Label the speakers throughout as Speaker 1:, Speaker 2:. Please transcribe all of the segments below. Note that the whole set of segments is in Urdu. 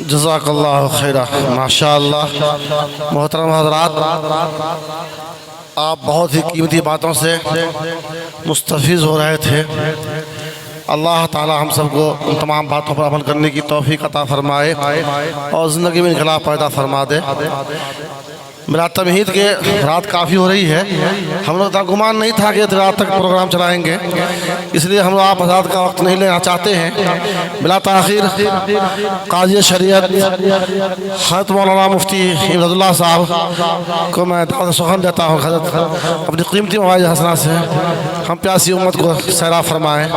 Speaker 1: جزاک اللہ خیرہ۔ ماشاء اللہ محترم حضرات، آپ بہت ہی قیمتی باتوں سے مستفیض ہو رہے تھے۔ اللہ تعالی ہم سب کو ان تمام باتوں پر عمل کرنے کی توفیق عطا فرمائے اور زندگی میں انقلاب پیدا فرما دے۔ میرا تمہید کے رات کافی ہو رہی ہے، ہم لوگ کا گمان نہیں تھا کہ رات تک پروگرام چلائیں گے، اس لیے ہم لوگ آپ حضرات کا وقت نہیں لینا چاہتے ہیں۔ بلا تاخیر قاضی شریعت حضرت مولانا مفتی امداد اللہ صاحب کو میں دعوت سخن دیتا ہوں، حضرت اپنی قیمتی مواعظ حسنہ سے ہم پیاسی امت کو سیراب فرمائیں۔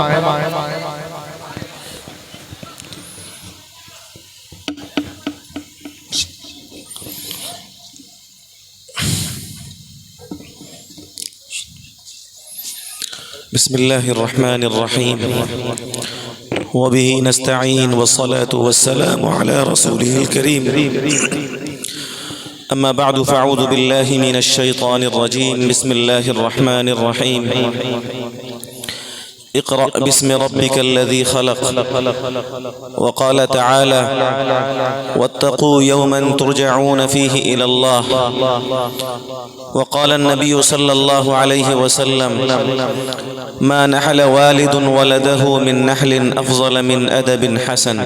Speaker 2: بسم الله الرحمن الرحيم وبه نستعين والصلاة والسلام على رسوله الكريم أما بعد فأعوذ بالله من الشيطان الرجيم بسم الله الرحمن الرحيم اقرأ باسم ربك الذي خلق وقال تعالى واتقوا يوما ترجعون فيه إلى الله وقال النبي صلى الله عليه وسلم ما نحل والد ولده من نحل أفضل من أدب حسن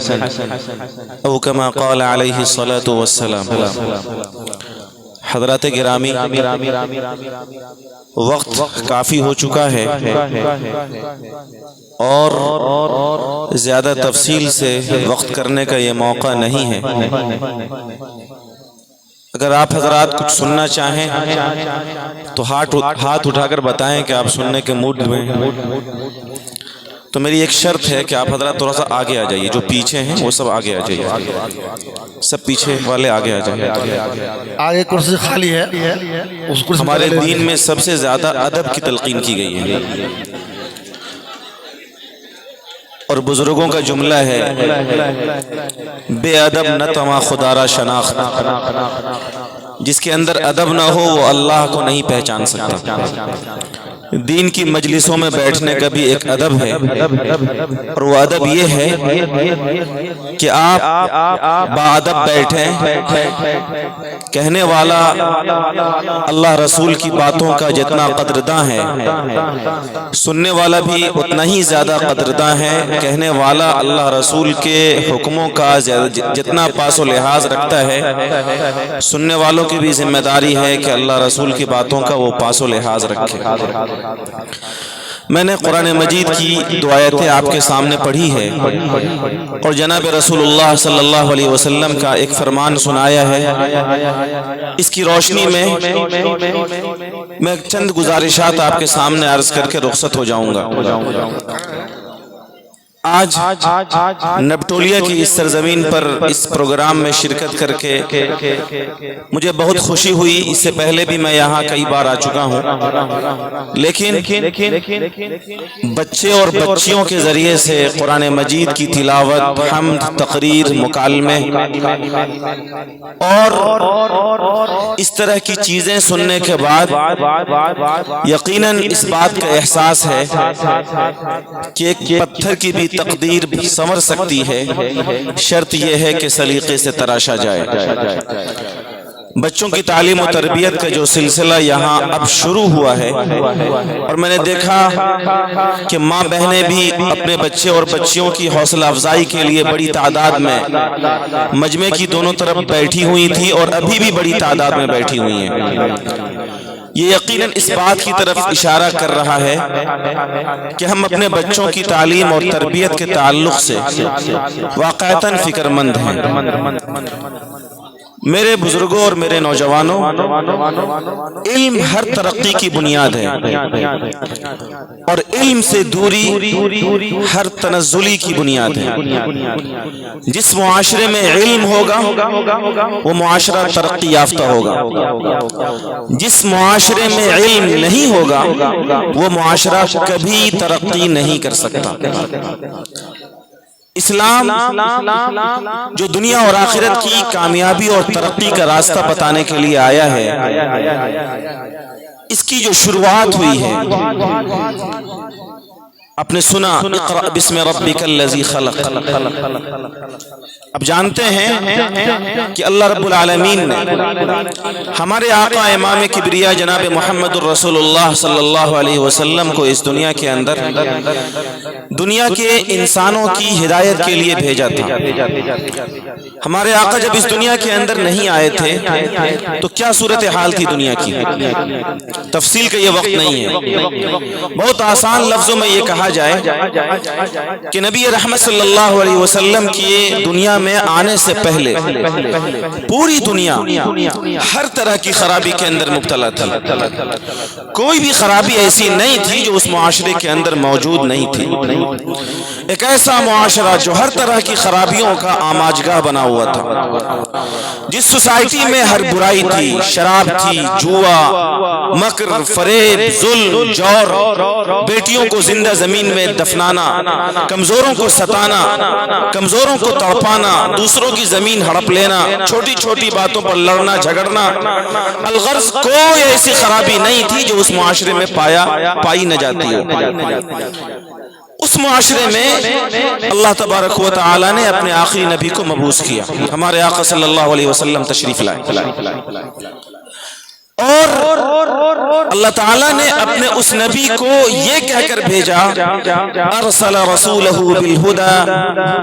Speaker 2: أو كما قال عليه الصلاة والسلام۔ حضرات گرامی، وقت کافی ہو چکا ہے اور زیادہ تفصیل سے وقت کرنے کا یہ موقع نہیں ہے۔ اگر آپ حضرات کچھ سننا چاہیں تو ہاتھ اٹھا کر بتائیں کہ آپ سننے کے موڈ میں ہیں۔ تو میری ایک شرط ہے کہ آپ حضرات تھوڑا سا آگے آ جائیے، جو پیچھے ہیں وہ سب آگے آ جائیے، سب پیچھے والے آگے آ جائیں۔
Speaker 1: آگے کرسی خالی ہے، اس کرسی
Speaker 2: ہمارے دین میں سب سے زیادہ ادب کی تلقین کی گئی ہے، اور بزرگوں کا جملہ ہے بے ادب نہ تواں خدا را شناخت، جس کے اندر ادب نہ ہو وہ اللہ کو نہیں پہچان سکتا۔ دین کی مجلسوں میں بیٹھنے کا بھی ایک ادب ہے، اور وہ ادب یہ ہے کہ آپ باادب بیٹھیں، کہنے والا اللہ رسول کی باتوں کا جتنا قدرداں ہے سننے والا بھی اتنا ہی زیادہ قدرداں ہے، کہنے والا اللہ رسول کے حکموں کا جتنا پاس و لحاظ رکھتا ہے سننے والوں کی بھی ذمہ داری ہے کہ اللہ رسول کی باتوں کا وہ پاس و لحاظ رکھے۔ میں نے قرآن مجید کی دو آیتیں آپ کے سامنے پڑھی ہے اور جناب رسول اللہ صلی اللہ علیہ وسلم کا ایک فرمان سنایا ہے۔ اس کی روشنی میں چند گزارشات آپ کے سامنے عرض کر کے رخصت ہو جاؤں گا۔ آج نبٹولیا کی اس سرزمین پر اس پروگرام میں شرکت کر کے مجھے بہت خوشی ہوئی۔ اس سے پہلے بھی میں یہاں کئی بار آ چکا ہوں، لیکن بچے اور بچیوں کے ذریعے سے قرآن مجید کی تلاوت، حمد، تقریر، مکالمے اور اس طرح کی چیزیں سننے کے بعد یقیناً اس بات کا احساس ہے کہ ایک پتھر کی بھی تقدیر سنور سکتی ہے، شرط یہ ہے کہ سلیقے سے تراشا جائے۔ بچوں کی تعلیم و تربیت کا جو سلسلہ یہاں اب شروع ہوا ہے، اور میں نے دیکھا کہ ماں بہنیں بھی اپنے بچے اور بچیوں کی حوصلہ افزائی کے لیے بڑی تعداد میں مجمع کی دونوں طرف بیٹھی ہوئی تھی اور ابھی بھی بڑی تعداد میں بیٹھی ہوئی ہیں۔ یہ یقیناً اس بات کی طرف اشارہ کر رہا ہے کہ ہم اپنے بچوں کی تعلیم اور تربیت کے تعلق سے واقعتاً فکر مند ہیں۔ میرے بزرگوں اور میرے نوجوانوں، علم ہر ترقی کی بنیاد ہے، اور علم سے دوری ہر تنزلی کی بنیاد ہے۔ جس معاشرے میں علم ہوگا وہ معاشرہ ترقی یافتہ ہوگا، جس معاشرے میں علم نہیں ہوگا وہ معاشرہ کبھی ترقی نہیں کر سکتا۔ اسلام جو دنیا اور آخرت کی کامیابی اور ترقی کا راستہ بتانے کے لیے آیا ہے، اس کی جو شروعات ہوئی ہے آپ نے سنا اقرأ بسم ربک الذی خلق. اب جانتے ہیں کہ اللہ رب العالمین نے ہمارے آقا امام کبریا جناب محمد الرسول اللہ صلی اللہ علیہ وسلم کو اس دنیا کے اندر دنیا کے انسانوں کی ہدایت کے لیے بھیجا تھا. ہمارے آقا جب اس دنیا کے اندر نہیں آئے تھے تو کیا صورتحال تھی دنیا کی؟ تفصیل کا یہ وقت نہیں ہے. بہت آسان لفظوں میں یہ کہا جائے کہ نبی رحمت صلی اللہ علیہ وسلم کی دنیا میں آنے سے پہلے پوری دنیا ہر طرح کی خرابی کے اندر مبتلا تھی. کوئی بھی خرابی ایسی نہیں تھی جو اس معاشرے کے اندر موجود نہیں تھی. ایک ایسا معاشرہ جو ہر طرح کی خرابیوں کا آماجگاہ بنا ہوا تھا. جس سوسائٹی میں ہر برائی تھی، شراب تھی، جوا، مکر، فریب، ظلم، جور، بیٹیوں کو زندہ زمین میں دفنانا، کمزوروں کو ستانا، کمزوروں کو تڑپانا، دوسروں کی زمین ہڑپ لینا، چھوٹی چھوٹی باتوں پر لڑنا جھگڑنا، الغرض کوئی ایسی خرابی نہیں تھی جو اس معاشرے میں پائی نہ جاتی ہو. اس معاشرے میں اللہ تبارک و تعالی نے اپنے آخری نبی کو مبعوث کیا. ہمارے آقا صلی اللہ علیہ وسلم تشریف لائے اور اللہ تعالیٰ نے اپنے اس نبی کو یہ کہہ کر بھیجا ارسل رسولہ بالہدی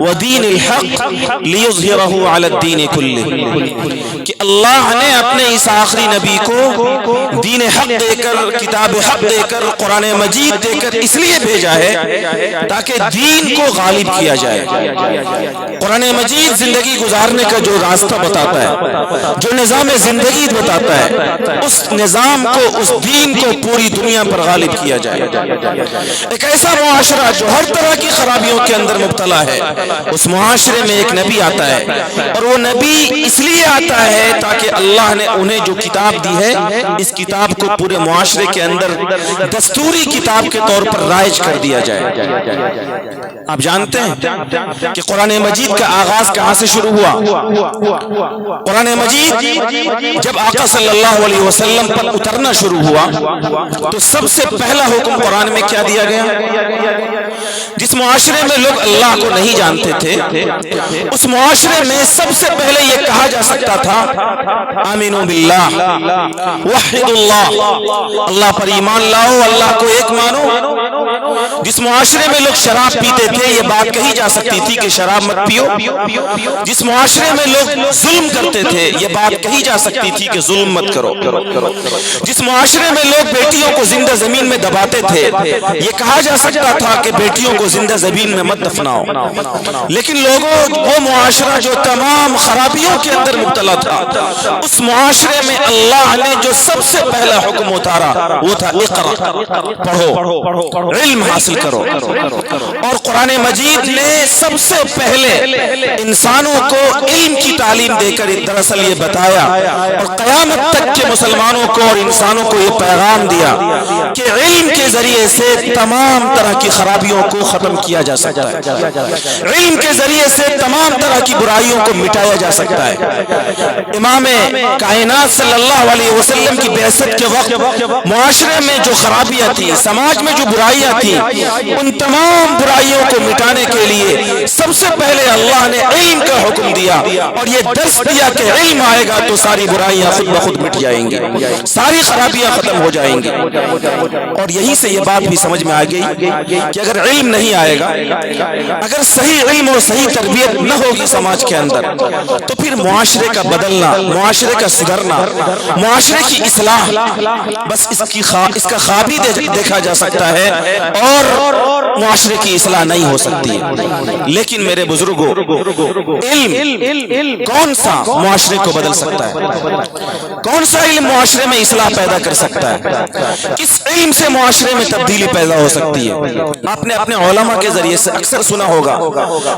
Speaker 2: ودین الحق لیظہرہ علی الدین کلہ، کہ اللہ نے اپنے اس آخری نبی کو دین حق دے کر، کتاب حق دے کر، قرآن مجید دے کر اس لیے بھیجا ہے تاکہ دین کو غالب کیا جائے. قرآن مجید زندگی گزارنے کا جو راستہ بتاتا ہے، جو نظام زندگی بتاتا ہے، اس نظام کو، اس دین کو پوری دنیا پر غالب کیا جائے. ایک ایسا معاشرہ جو ہر طرح کی خرابیوں کے اندر مبتلا ہے، اس معاشرے میں ایک نبی آتا ہے، اور وہ نبی اس لیے آتا ہے تاکہ اللہ نے انہیں جو کتاب دی ہے اس کتاب کو پورے معاشرے کے اندر دستوری کتاب کے طور پر رائج کر دیا جائے. آپ جانتے ہیں کہ قرآن مجید کا آغاز کہاں سے شروع ہوا؟ قرآن مجید جب آقا صلی اللہ علیہ وسلم پر اترنا شروع ہوا تو سب سے پہلا حکم قرآن میں کیا دیا گیا؟ جس معاشرے میں لوگ اللہ کو نہیں جانتے تھے، اس معاشرے میں سب سے پہلے یہ کہا جا سکتا تھا آمینو باللہ، وحد اللہ، اللہ پر ایمان لاؤ، اللہ کو ایک مانو. جس معاشرے میں لوگ شراب پیتے تھے یہ بات کہی جا سکتی تھی کہ شراب مت پیو. جس معاشرے میں لوگ ظلم کرتے تھے یہ بات کہی جا سکتی تھی کہ ظلم مت کرو. جس معاشرے میں لوگ بیٹیوں کو زندہ زمین میں دباتے تھے یہ کہا جا سکتا تھا کہ بیٹیوں کو زندہ زمین میں مت دفناؤ. لیکن لوگوں، وہ معاشرہ جو تمام خرابیوں کے اندر مبتلا تھا، اس معاشرے میں اللہ نے جو سب سے پہلا حکم اتارا وہ تھا اقرأ، پڑھو، علم حاصل کرو. اور قرآن مجید نے سب سے پہلے انسانوں کو علم کی تعلیم دے کر دراصل یہ بتایا اور قیامت تک کے مسلمانوں کو اور انسانوں کو یہ پیغام دیا کہ علم کے ذریعے سے تمام طرح کی خرابیوں کو ختم کیا جا سکتا ہے. علم کے ذریعے سے تمام طرح کی برائیوں کو مٹایا جا سکتا ہے. امام کائنات صلی اللہ علیہ وسلم کی بعثت کے وقت معاشرے میں جو خرابیاں تھیں، سماج میں جو برائیاں تھیں، ان تمام برائیوں کو مٹانے کے لیے سب سے پہلے اللہ نے علم کا حکم دیا اور یہ درس دیا کہ علم آئے گا تو ساری برائیاں خود بخود مٹ جائیں گی، ساری خرابیاں ختم ہو جائیں گی. اور یہی سے یہ بات بھی سمجھ میں آ گئی کہ اگر علم نہیں آئے گا، اگر صحیح علم اور صحیح تربیت نہ ہوگی سماج کے اندر، تو پھر معاشرے کا بدلنا، معاشرے کا سدھرنا، معاشرے کی اصلاح، بس اس کا خواب ہی دیکھا جا سکتا ہے اور معاشرے کی اصلاح نہیں ہو سکتی. لیکن میرے بزرگوں، علم کون سا معاشرے کو بدل سکتا ہے؟ کون سا علم معاشرے میں اصلاح پیدا کر سکتا ہے؟ کس علم سے معاشرے میں تبدیلی پیدا ہو سکتی ہے؟ آپ نے اپنے علماء کے ذریعے سے اکثر سنا ہوگا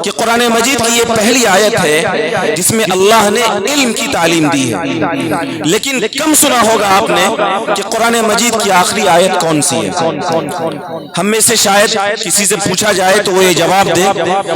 Speaker 2: کہ قرآن مجید کی یہ پہلی آیت ہے جس میں اللہ نے علم کی تعلیم دی ہے. لیکن کم سنا ہوگا آپ نے کہ قرآن مجید کی آخری آیت کون سی ہے. ہم میں سے شاید کسی سے پوچھا جائے تو وہ یہ جواب دے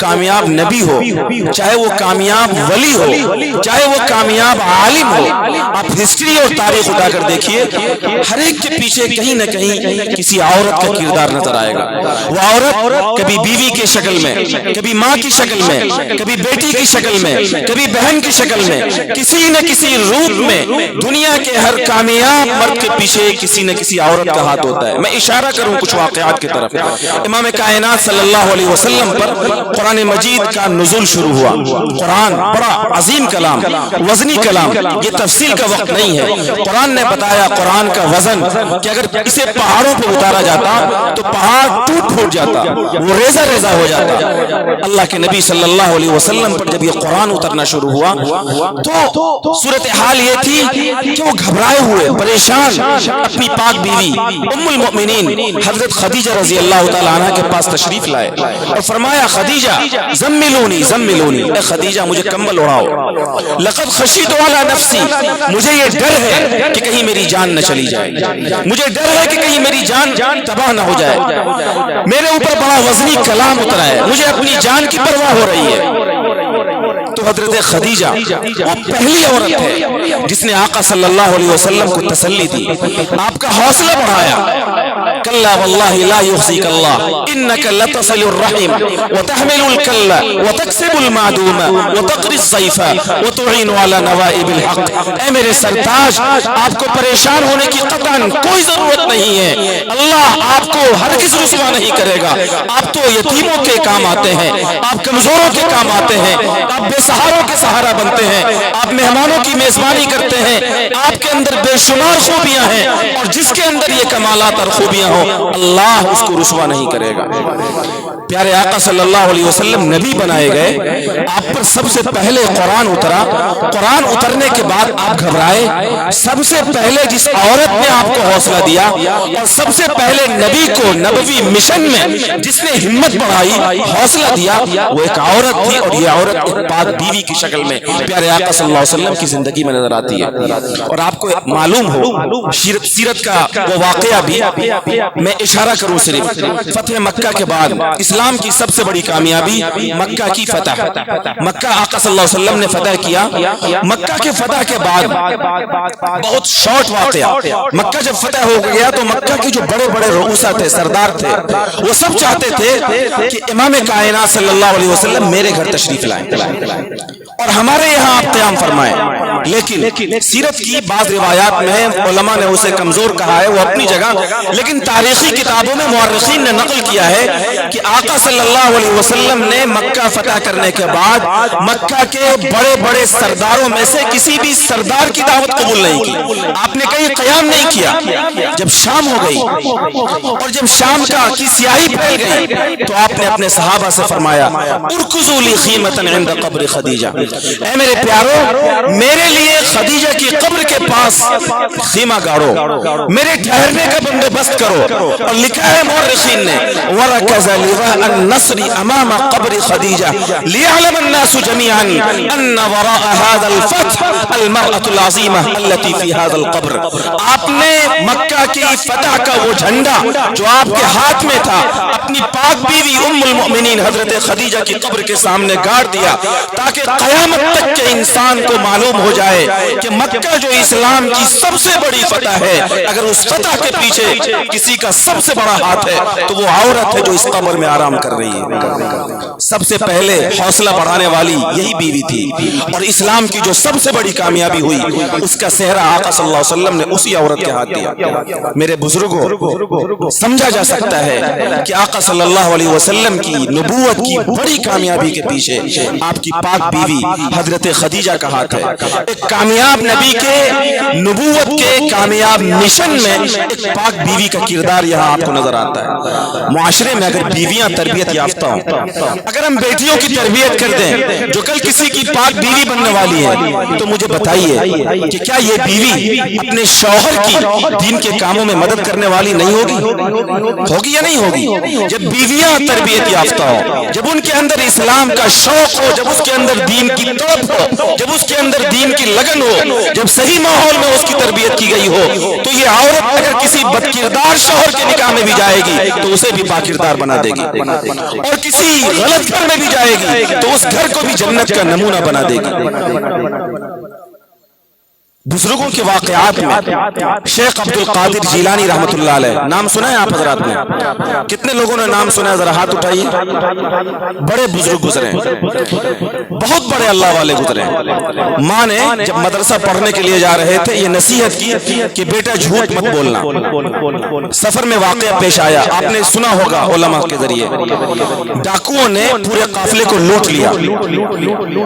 Speaker 2: کامیاب نبی ہو، چاہے وہ کامیاب ولی ہو، چاہے وہ کامیاب عالم ہو، آپ ہسٹری اور تاریخ اٹھا کر دیکھیے، ہر ایک کے پیچھے کہیں نہ کہیں کسی عورت کا کردار نظر آئے گا۔ وہ عورت کبھی بیوی کی شکل میں، کبھی ماں کی شکل میں، کبھی بیٹی کی شکل میں، کبھی بہن کی شکل میں، کسی نہ کسی روپ میں دنیا کے ہر کامیاب مرد کے پیچھے کسی نہ کسی عورت کا ہاتھ ہوتا ہے۔ میں اشارہ کروں کچھ واقعات کی طرف۔ امام کائنات صلی اللہ علیہ وسلم پر قرآن مجید کا نزول شروع ہوا۔ قرآن بڑا عظیم کلام، وزنی کلام، یہ تفصیل کا وقت نہیں ہے۔ قرآن نے بتایا قرآن کا وزن کہ اگر اسے پہاڑوں پہ اتارا جاتا تو پہاڑ ٹوٹ پھوٹ جاتا، وہ ریزہ ریزہ ہو جاتا۔ اللہ کے نبی صلی اللہ علیہ وسلم پر جب یہ قرآن اترنا شروع ہوا تو صورتحال یہ تھی کہ وہ گھبرائے ہوئے، پریشان، اپنی پاک بیوی ام المؤمنین حضرت خدیجہ رضی اللہ تعالی عنہ کے پاس تشریف لائے اور فرمایا خدیجہ زملونی زملونی، اے خدیجہ مجھے کمبل اڑاؤ، لقد خشیت علی نفسی، مجھے یہ ڈر ہے کہ کہیں میری جان نہ چلی جائے، مجھے ڈر ہے کہ کہیں میری جان تباہ نہ ہو جائے، میرے اوپر بڑا وزنی کلام اترا ہے، مجھے اپنی جان کی پرواہ ہو رہی ہے۔ تو حضرت خدیجہ وہ پہلی عورت ہے جس نے آقا صلی اللہ علیہ وسلم کو تسلی دی، آپ کا حوصلہ بڑھایا۔ کلا واللہ لا یخزیک اللہ انک لتصل الرحم وتحمل الکل وتکسب المعدوم وتقری الضیف وتعین علی نوائب الحق۔ اے میرے سرتاج، آپ کو پریشان ہونے کی قطعاً کوئی ضرورت نہیں ہے، اللہ آپ کو ہرگز رسوا نہیں کرے گا۔ آپ تو یتیموں کے کام آتے ہیں، آپ کمزوروں کے کام آتے ہیں، آپ بے سہاروں کے سہارا بنتے ہیں، آپ مہمانوں کی میزبانی کرتے ہیں، آپ کے اندر بے شمار خوبیاں ہیں، اور جس کے اندر یہ کمالات اور خوبیاں ہوں اللہ اس کو رسوا نہیں کرے گا۔ پیارے آقا صلی اللہ علیہ وسلم نبی بنائے گئے، آپ پر سب سے پہلے قرآن اترا، قرآن اترنے کے بعد آپ گھبرائے، سب سے پہلے جس عورت نے آپ کو حوصلہ دیا اور سب سے پہلے نبی کو نبوی مشن میں جس نے ہمت بڑھائی، حوصلہ دیا، وہ ایک عورت تھی، اور یہ عورت ایک پاک بیوی کی شکل میں پیارے آقا صلی اللہ علیہ وسلم کی زندگی میں نظر آتی ہے۔ اور آپ کو معلوم ہو سیرت کا وہ واقعہ بھی میں اشارہ کروں صرف، فتح مکہ کے بعد اسلام کی سب سے بڑی کامیابی مکہ کی فتح۔ مکہ آقا صلی اللہ علیہ وسلم نے فتح کیا، مکہ کے فتح کے بعد بہت شارٹ واقعہ، مکہ جب فتح ہو گیا تو مکہ کے جو بڑے بڑے رؤسا تھے، سردار تھے، وہ سب چاہتے تھے کہ امام کائنات صلی اللہ علیہ وسلم میرے گھر تشریف لائیں اور ہمارے یہاں آپ قیام فرمائیں۔ لیکن سیرت کی بعض روایات میں علماء نے اسے کمزور کہا ہے، وہ اپنی جگہ، لیکن تاریخی کتابوں میں مورخین نے نقل کیا ہے کہ آقا صلی اللہ علیہ وسلم نے مکہ فتح کرنے کے بعد مکہ کے بڑے بڑے سرداروں میں سے کسی بھی سردار کی دعوت قبول نہیں کی، آپ نے کہیں قیام نہیں کیا۔ جب شام ہو گئی اور جب شام کی سیاہی پھیل گئی تو آپ نے اپنے صحابہ سے فرمایا ارکزوا لی خیمۃ عند قبر خدیجہ، اے میرے پیارو میرے لیے خدیجہ کی قبر کے پاس خیمہ گاڑو، میرے ٹھہرنے کا بندوبست کرو۔ اور لکھا ہے مورخین نے ورکز لواء النصر امام قبر خدیجہ لیعلم الناس جميعا ان وراء هذا الفتح المرأة العظیمہ التي في هذا القبر۔ آپ نے مکہ کی فتح کا وہ جھنڈا جو آپ کے ہاتھ میں تھا اپنی پاک بیوی ام المؤمنین حضرت خدیجہ کی قبر کے سامنے گاڑ دیا، تاکہ قیامت تک کے انسان کو معلوم ہو جائے کہ مکہ جو اسلام کی سب سے بڑی فتح ہے، اگر اس فتح کے پیچھے کسی کا سب سے بڑا ہاتھ ہے تو وہ عورت ہے جو اس قبر میں آرام کر رہی ہے۔ سب سے پہلے حوصلہ بڑھانے والی یہی بیوی تھی، اور اسلام کی جو سب سے بڑی کامیابی ہوئی اس کا سہرا آقا صلی اللہ علیہ وسلم نے اسی عورت کے ہاتھ دیا۔ میرے بزرگوں، سمجھا جا سکتا ہے کہ آقا صلی اللہ علیہ وسلم کی نبوت کی بڑی کامیابی کے پیچھے آپ کی پاک بیوی حضرت خدیجہ کا ہاتھ ہے۔ ایک کامیاب نبی کے نبوت کے کامیاب مشن میں ایک پاک بیوی کا کردار یہاں آپ کو نظر آتا ہے۔ معاشرے میں اگر بیویاں تربیت یافتہ ہوں، اگر ہم بیٹیوں کی تربیت کر دیں جو کل کسی کی پاک بیوی بننے والی ہے، تو مجھے بتائیے کہ کیا یہ بیوی اپنے شوہر کی دین کے کاموں میں مدد کرنے والی نہیں ہوگی؟ ہوگی یا نہیں ہوگی؟ جب بیویاں تربیت یافتہ ہوں، جب ان کے اندر اسلام کا شوق ہو، جب اس کے اندر دین کی طلب ہو، جب اس کے اندر دین کی لگن ہو، جب صحیح ماحول میں اس کی تربیت کی گئی ہو، تو یہ عورت اگر کسی بد کردار شوہر کے نکاح میں بھی جائے گی تو اسے بھی پاکردار بنا دے گی، اور کسی غلط گھر میں بھی جائے گی تو اس گھر کو بھی جنت کا نمونہ بنا دے گی۔ بزرگوں کے واقعات میں شیخ عبد القادر جیلانی رحمۃ اللہ علیہ، نام سنا ہے آپ حضرات نے؟ کتنے لوگوں نے نام سنا ہے؟ ذرا ہاتھ اٹھائیے۔ بڑے بزرگ گزرے ہیں، بہت بڑے اللہ والے گزرے ہیں۔ ماں نے جب مدرسہ پڑھنے کے لیے جا رہے تھے یہ نصیحت کی کہ بیٹا جھوٹ مت بولنا۔ سفر میں واقعہ پیش آیا، آپ نے سنا ہوگا علماء کے ذریعے، ڈاکوؤں نے پورے قافلے کو لوٹ لیا۔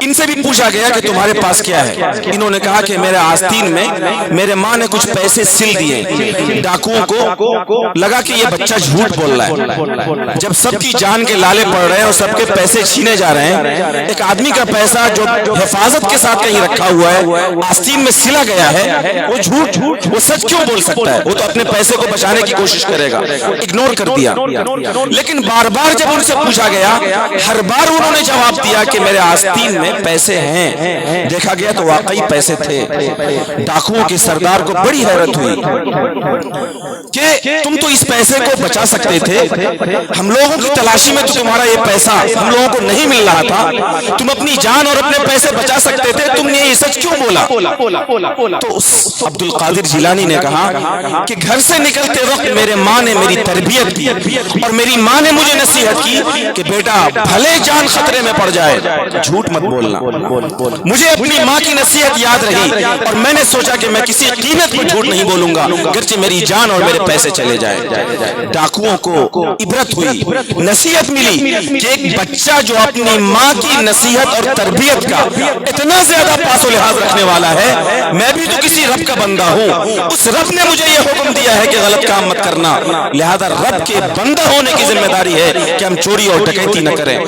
Speaker 2: ان سے بھی پوچھا گیا کہ تمہارے پاس کیا ہے؟ انہوں نے کہا کہ میرے آستین میں میرے ماں نے کچھ پیسے سل دیے۔ ڈاکوؤں کو لگا کہ یہ بچہ جھوٹ بول رہا ہے۔ جب سب کی جان کے لالے پڑ رہے ہیں اور سب کے پیسے چھینے جا رہے ہیں، ایک آدمی کا پیسہ جو حفاظت کے ساتھ کہیں رکھا ہوا ہے، آستین میں سلا گیا ہے، وہ جھوٹ وہ سچ کیوں بول سکتا ہے؟ وہ تو اپنے پیسے کو بچانے کی کوشش کرے گا، اگنور کر دیا۔ لیکن بار بار جب ان سے پوچھا گیا، ہر بار انہوں نے جواب دیا کہ میرے آستین میں پیسے ہیں۔ دیکھا گیا تو واقعی پیسے تھے۔ ڈاکوؤں کے سردار کو بڑی حیرت ہوئی کہ تم تو اس پیسے کو بچا سکتے تھے، ہم لوگوں کی تلاشی میں تو تمہارا یہ پیسہ ہم لوگوں کو نہیں مل رہا تھا، تم اپنی جان اور اپنے پیسے بچا سکتے تھے، تم نے یہ سچ کیوں بولا؟ تو اس عبد القادر جیلانی نے کہا کہ گھر سے نکلتے وقت میرے ماں نے میری تربیت کی اور میری ماں نے مجھے نصیحت کی کہ بیٹا بھلے جان خطرے میں پڑ جائے جھوٹ مت بولنا۔ مجھے اپنی ماں کی نصیحت یاد رہی اور میں نے سوچا کہ میں کسی قیمت پر جھوٹ نہیں بولوں گا، گرچہ میری جان اور میرے پیسے چلے جائیں۔ ڈاکوؤں کو عبرت ہوئی، نصیحت ملی کہ ایک بچہ جو اپنی ماں کی نصیحت اور تربیت کا اتنا زیادہ پاس و لحاظ رکھنے والا ہے، میں بھی تو کسی رب کا بندہ ہوں، اس رب نے مجھے یہ حکم دیا ہے کہ غلط کام مت کرنا، لہذا رب کے بندہ ہونے کی ذمہ داری ہے کہ ہم چوری اور ڈکیتی نہ کریں۔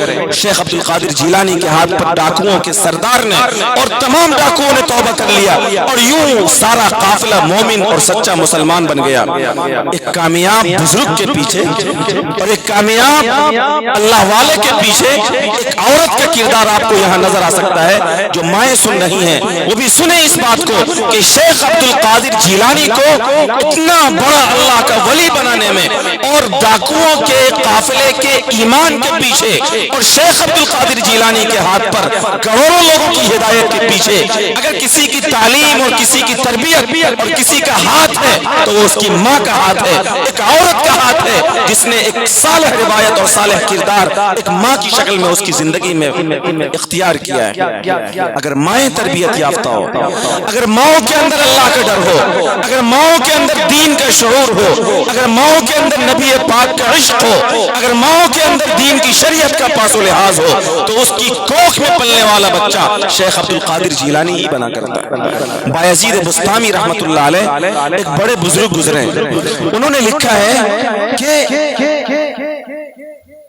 Speaker 2: شیخ عبد القادر جیلانی کے ہاتھ پر ڈاکوؤں کے سردار نے اور تمام ڈاکوؤں نے توبہ کر لیا اور یوں سارا قافلہ مومن اور سچا مسلمان بن گیا۔ ایک کامیاب بزرگ کے پیچھے اور ایک کامیاب اللہ والے کے پیچھے ایک عورت کا کردار آپ کو یہاں نظر آ سکتا ہے۔ جو مائیں سن رہی ہیں وہ بھی سنیں اس بات کو کہ شیخ عبد القادر جیلانی کو اتنا بڑا اللہ کا ولی بنانے میں اور ڈاکوؤں کے قافلے کے ایمان کے پیچھے اور شیخ عبد القادر جیلانی کے ہاتھ پر کروڑوں لوگوں کی ہدایت کے پیچھے اگر کسی کی تعلیم اور کسی کی تربیت اور کسی کا ہاتھ ہے تو وہ اس کی ماں کا ہاتھ ہے، ایک عورت کا ہاتھ ہے جس نے ایک صالح روایت اور صالح کردار ایک ماں کی شکل میں اس کی زندگی میں اختیار کیا ہے۔ اگر مائیں تربیت یافتہ ہو، اگر ماؤں کے اندر اللہ کا ڈر ہو، اگر ماؤں کے اندر دین کا شعور ہو، اگر ماؤں کے اندر نبی پاک کا عشق ہو، اگر ماؤں کے اندر دین کی شریعت کا پاس و لحاظ ہو، تو اس کی کوکھ میں پلنے والا بچہ شیخ عبد القادر جیلانی ہی بنا کرتا ہے۔ بایزید بستامی رحمت اللہ علیہ ایک بڑے بزرگ گزرے ہیں، انہوں نے لکھا ہے کہ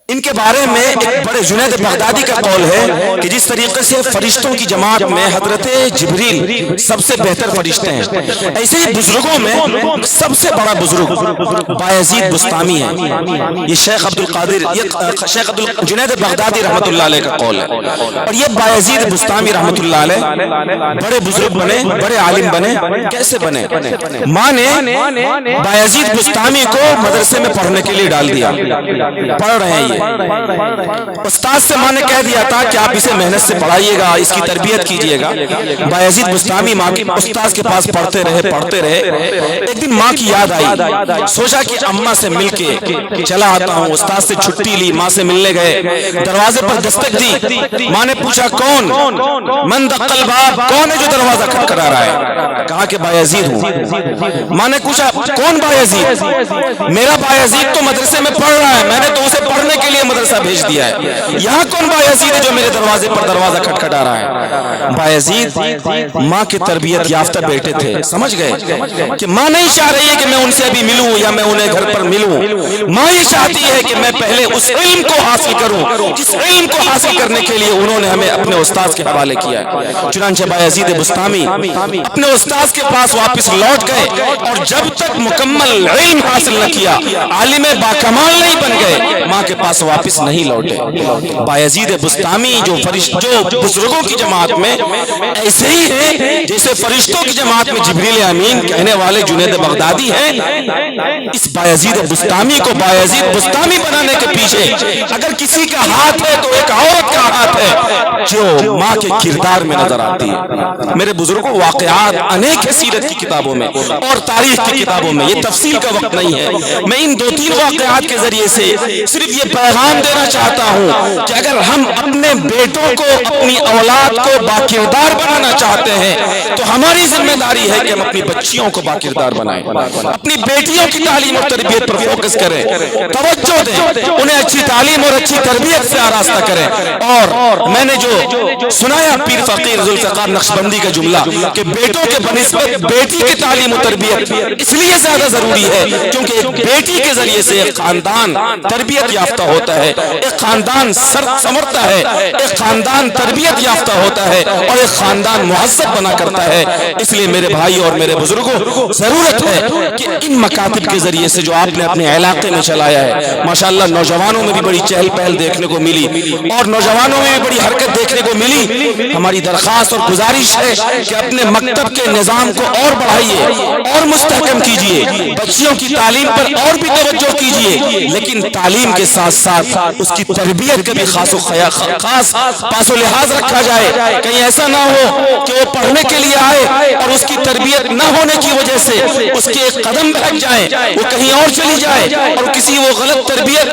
Speaker 2: ان کے بارے میں ایک بڑے جنید بغدادی کا قول ہے کہ جس طریقے سے فرشتوں کی جماعت میں حضرت جبریل سب سے بہتر فرشتے ہیں، ایسے ہی بزرگوں میں سب سے بڑا بزرگ بایزید بستامی ہے۔ یہ شیخ عبد القادر شیخ جنید بغدادی رحمت اللہ علیہ کا قول ہے، اور یہ بایزید بستامی رحمت اللہ علیہ بڑے بزرگ بنے، بڑے عالم بنے۔ کیسے بنے؟ ماں نے بایزید بستامی کو مدرسے میں پڑھنے کے لیے ڈال دیا، پڑھ رہے ہیں یہ، استاد سے ماں نے کہہ دیا تھا کہ آپ اسے محنت سے پڑھائیے گا، اس کی تربیت کیجئے گا۔ بایزید بستامی ماں کے استاد کے پاس پڑھتے رہے۔ ایک دن ماں کی یاد آئی، سوچا کہ اماں سے مل کے چلا آتا ہوں۔ استاد سے چھٹی لی، ماں سے ملنے گئے، دروازے پر دستک دی، ماں نے پوچھا کون؟ من دق الباب، کون ہے جو دروازہ کھٹکھٹا رہا ہے؟ کہا کہ بایزید ہوں۔ ماں نے پوچھا کون بایزید؟ میرا بایزید تو مدرسے میں پڑھ رہا ہے، میں نے تو اسے پڑھنے کے لیے مدرسہ بھیج دیا ہے، یہاں کون بایزید ہے جو میرے دروازے پر دروازہ کھٹکھٹا رہا ہے؟ بایزید ماں کے تربیت یافتہ بیٹے تھے، سمجھ گئے کہ ماں نہیں چاہ رہی ہے کہ میں ان سے ابھی ملوں یا میں انہیں گھر پر ملوں، ماں یہ چاہتی ہے کہ میں پہلے اس علم کو حاصل کروں جس علم کو حاصل کرنے کے لیے انہوں نے ہمیں اپنے استاد کے حوالے کیا ہے۔ چنانچہ بایزید بستامی اپنے استاد کے پاس واپس لوٹ گئے، اور جب تک مکمل علم حاصل نہ کیا، عالم باکمال نہیں بن گئے، ماں کے پاس پاس واپس نہیں لوٹے۔ بایزید بسطامی جو بزرگوں کی جماعت میں ایسے ہی ہیں جیسے فرشتوں کی جماعت میں جبریل امین کہنے والے جنید بغدادی ہیں۔ اس بایزید بسطامی کو بایزید بسطامی بنانے کے پیچھے اگر کسی کا ہاتھ ہے تو ایک عورت کا ہاتھ ہے جو ماں کے کردار میں نظر آتی ہے۔ میرے بزرگوں واقعات انیک ہے سیرت کی کتابوں میں اور تاریخ کی کتابوں میں، یہ تفصیل کا وقت نہیں ہے۔ میں ان 2-3 واقعات کے ذریعے سے صرف یہ پیغام دینا چاہتا ہوں کہ اگر ہم اپنے بیٹوں کو، اپنی اولاد کو باکردار بنانا چاہتے ہیں تو ہماری ذمہ داری ہے کہ ہم اپنی بچیوں کو باکردار بنائیں، اپنی بیٹیوں کی تعلیم اور تربیت پر فوکس کریں، توجہ دیں، انہیں اچھی تعلیم اور اچھی تربیت سے آراستہ کریں۔ اور میں نے جو سنایا پیر فقیر ذوالفقار نقشبندی کا جملہ کہ بیٹوں کے بنسبت بیٹی کی تعلیم و تربیت اس لیے زیادہ ضروری ہے کیونکہ ایک بیٹی کے ذریعے سے ایک خاندان تربیت یافتہ ہوتا ہے، ایک خاندان سنورتا ہے، ایک خاندان تربیت یافتہ ہوتا ہے اور ایک خاندان مہذب بنا کرتا ہے۔ اس لیے میرے بھائی اور میرے بزرگوں ضرورت ہے کہ ان مکاتب کے ذریعے سے جو آپ نے اپنے علاقے میں چلایا ہے، ماشاءاللہ نوجوانوں میں بھی بڑی چہل پہل دیکھنے کو ملی اور نوجوانوں میں بھی بڑی حرکت دیکھنے کو ملی۔ ہماری درخواست اور گزارش ہے کہ اپنے مکتب کے نظام کو اور بڑھائیے اور مستحکم کیجئے، بچیوں کی تعلیم پر اور بھی توجہ کیجئے، لیکن تعلیم کے ساتھ ساتھ اس کی تربیت کا بھی خاص پاس و لحاظ رکھا جائے۔ کہیں ایسا نہ ہو کہ وہ پڑھنے کے لیے آئے اور اس کی تربیت نہ ہونے کی وجہ سے اس کے ایک قدم بہک جائیں، وہ کہیں اور چلی جائے اور کسی وہ غلط تربیت،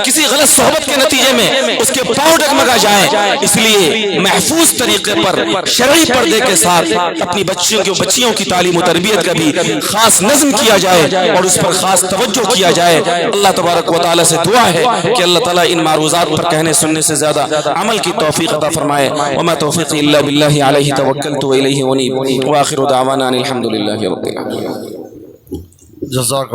Speaker 2: کسی غلط صحبت کے نتیجے میں اس کے پاؤں ڈگمگا جائیں۔ اس لیے محفوظ طریقے پر شرعی پردے کے ساتھ اپنی بچیوں کی تعلیم و تربیت کا بھی خاص نظم کیا جائے اور اس پر خاص توجہ کیا جائے۔ اللہ تبارک و تعالی سے دعا ہے کہ اللہ تعالیٰ ان معروضات پر کہنے سننے سے زیادہ عمل کی توفیق عطا فرمائے۔ وما توفیقی الا باللہ علیہ توکلت و الیہ انیب، وآخر دعوانا ان الحمد للہ رب العالمین۔
Speaker 1: جزاک